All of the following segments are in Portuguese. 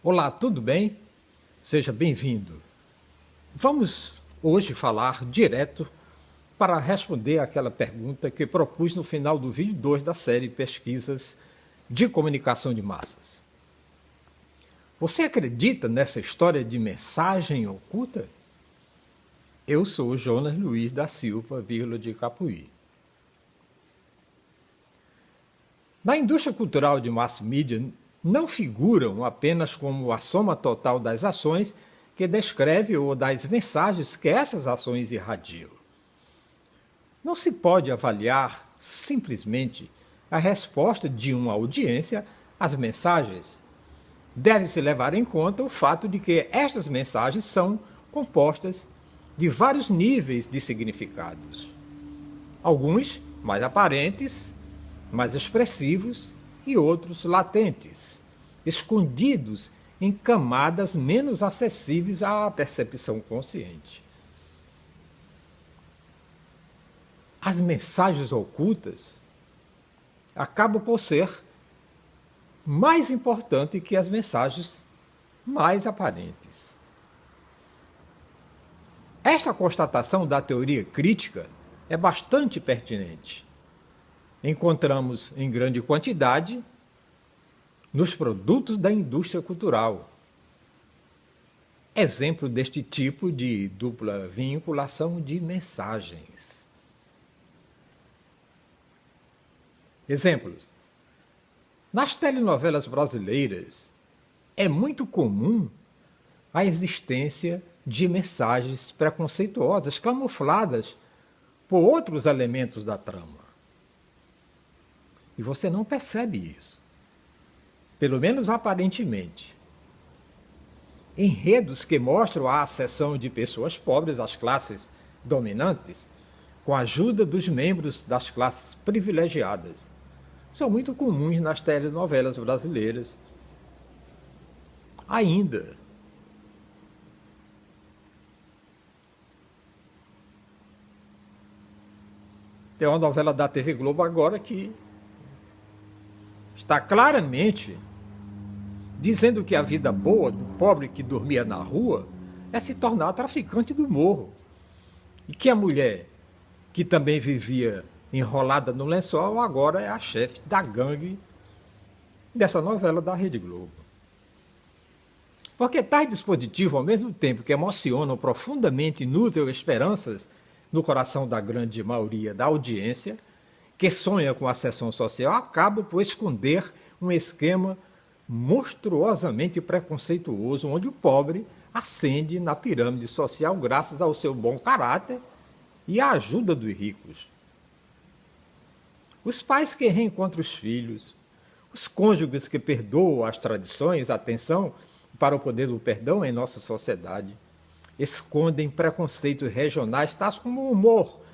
Olá, tudo bem? Seja bem-vindo. Vamos hoje falar direto para responder aquela pergunta que propus no final do vídeo 2 da série Pesquisas de Comunicação de Massas. Você acredita nessa história de mensagem oculta? Eu sou Jonas Luiz da Silva, de Capuí. Na indústria cultural de mass media, não figuram apenas como a soma total das ações que descreve ou das mensagens que essas ações irradiam. Não se pode avaliar simplesmente a resposta de uma audiência às mensagens. Deve-se levar em conta o fato de que estas mensagens são compostas de vários níveis de significados. Alguns mais aparentes, mais expressivos, e outros latentes, escondidos em camadas menos acessíveis à percepção consciente. As mensagens ocultas acabam por ser mais importantes que as mensagens mais aparentes. Esta constatação da teoria crítica é bastante pertinente. Encontramos em grande quantidade nos produtos da indústria cultural. Exemplo deste tipo de dupla vinculação de mensagens. Exemplos. Nas telenovelas brasileiras, é muito comum a existência de mensagens preconceituosas camufladas por outros elementos da trama. E você não percebe isso, pelo menos aparentemente. Enredos que mostram a ascensão de pessoas pobres às classes dominantes, com a ajuda dos membros das classes privilegiadas, são muito comuns nas telenovelas brasileiras. Ainda. Tem uma novela da TV Globo agora que está claramente dizendo que a vida boa do pobre que dormia na rua é se tornar traficante do morro. E que a mulher, que também vivia enrolada no lençol, agora é a chefe da gangue dessa novela da Rede Globo. Porque tais dispositivos, ao mesmo tempo que emocionam profundamente e nutrem esperanças no coração da grande maioria da audiência, que sonha com a ascensão social, acaba por esconder um esquema monstruosamente preconceituoso, onde o pobre ascende na pirâmide social graças ao seu bom caráter e à ajuda dos ricos. Os pais que reencontram os filhos, os cônjuges que perdoam as tradições, a atenção para o poder do perdão em nossa sociedade, escondem preconceitos regionais, tais como o humor,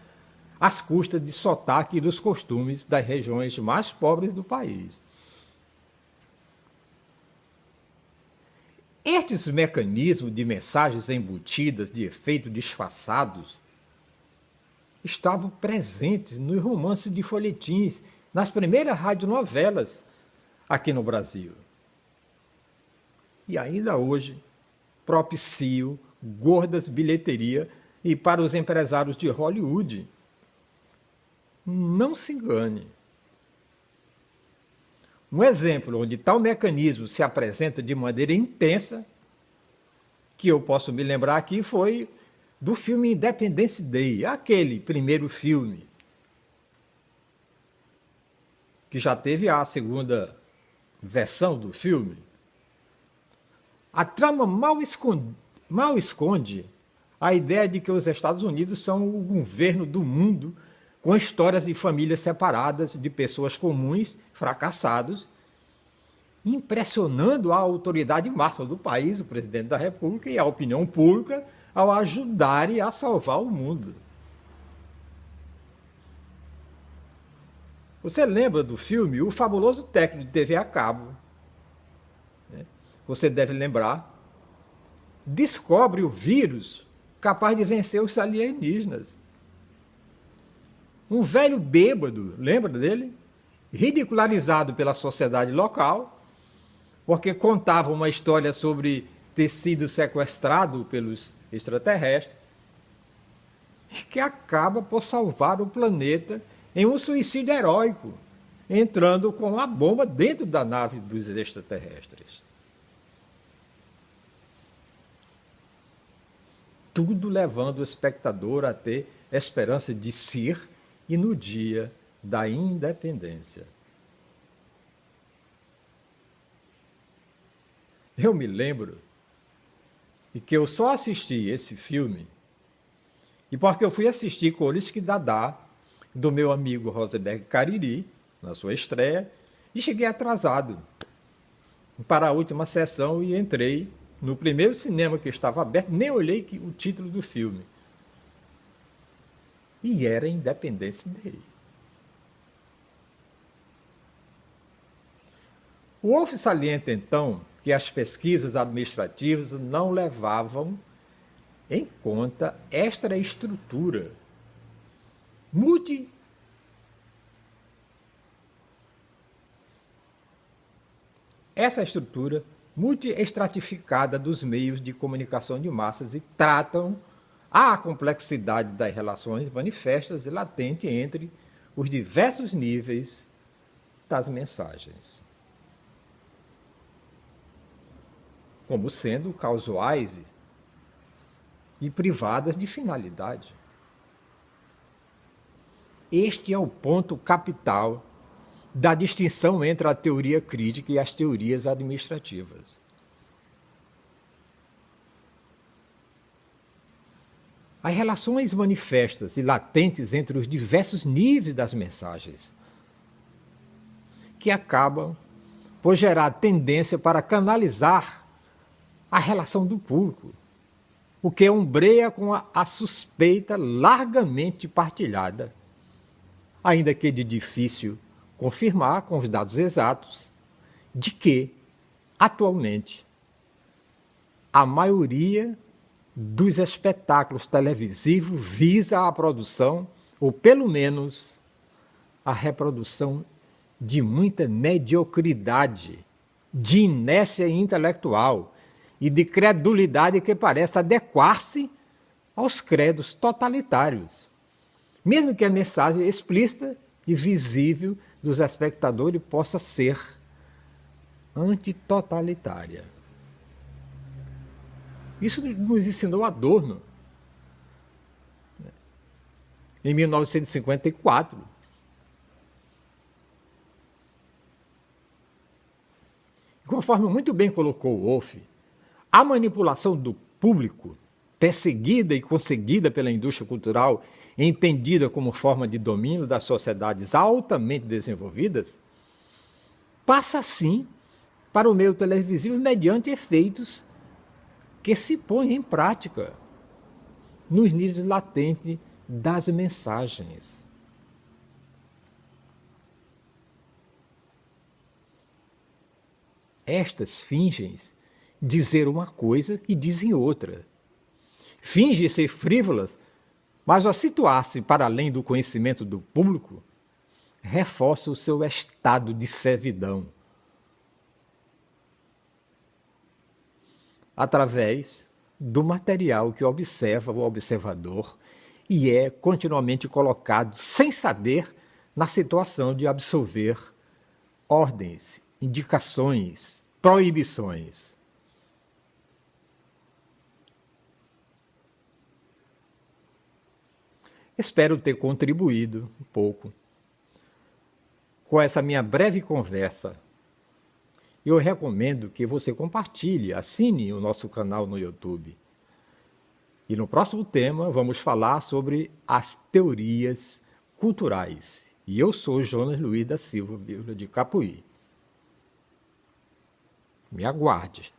às custas de sotaque e dos costumes das regiões mais pobres do país. Estes mecanismos de mensagens embutidas de efeitos disfarçados estavam presentes nos romances de folhetins, nas primeiras radionovelas aqui no Brasil. E ainda hoje propiciam gordas bilheterias e para os empresários de Hollywood. Não se engane. Um exemplo onde tal mecanismo se apresenta de maneira intensa, que eu posso me lembrar aqui, foi do filme Independence Day, aquele primeiro filme, que já teve a segunda versão do filme. A trama mal esconde a ideia de que os Estados Unidos são o governo do mundo, com histórias de famílias separadas, de pessoas comuns, fracassados, impressionando a autoridade máxima do país, o presidente da República, e a opinião pública, ao ajudarem a salvar o mundo. Você lembra do filme O Fabuloso Técnico de TV a Cabo? Você deve lembrar. Descobre o vírus capaz de vencer os alienígenas. Um velho bêbado, lembra dele? Ridicularizado pela sociedade local, porque contava uma história sobre ter sido sequestrado pelos extraterrestres, e que acaba por salvar o planeta em um suicídio heróico, entrando com a bomba dentro da nave dos extraterrestres. Tudo levando o espectador a ter esperança de ser e no dia da independência. Eu me lembro de que eu só assisti esse filme e porque eu fui assistir Coriski Dadá, do meu amigo Rosenberg Cariri, na sua estreia, e cheguei atrasado para a última sessão e entrei no primeiro cinema que estava aberto, nem olhei o título do filme. E era Independence Day. O Wolff salienta, então, que as pesquisas administrativas não levavam em conta esta estrutura multi-estratificada dos meios de comunicação de massas e tratam a complexidade das relações manifestas e latentes entre os diversos níveis das mensagens, como sendo casuais e privadas de finalidade. Este é o ponto capital da distinção entre a teoria crítica e as teorias administrativas. As relações manifestas e latentes entre os diversos níveis das mensagens, que acabam por gerar tendência para canalizar a relação do público, o que ombreia com a suspeita largamente partilhada, ainda que de difícil confirmar com os dados exatos, de que, atualmente, a maioria dos espetáculos televisivos visa a produção, ou pelo menos a reprodução de muita mediocridade, de inércia intelectual e de credulidade que parece adequar-se aos credos totalitários, mesmo que a mensagem explícita e visível dos espectadores possa ser antitotalitária. Isso nos ensinou Adorno, em 1954. Conforme muito bem colocou Wolff, a manipulação do público, perseguida e conseguida pela indústria cultural, entendida como forma de domínio das sociedades altamente desenvolvidas, passa assim para o meio televisivo mediante efeitos que se põem em prática nos níveis latentes das mensagens. Estas fingem dizer uma coisa e dizem outra. Fingem ser frívolas, mas ao situar-se para além do conhecimento do público, reforça o seu estado de servidão. Através do material que observa o observador e é continuamente colocado sem saber na situação de absorver ordens, indicações, proibições. Espero ter contribuído um pouco com essa minha breve conversa. Eu recomendo que você compartilhe, assine o nosso canal no YouTube. E no próximo tema vamos falar sobre as teorias culturais. E eu sou Jonas Luiz da Silva, de Capuí. Me aguarde.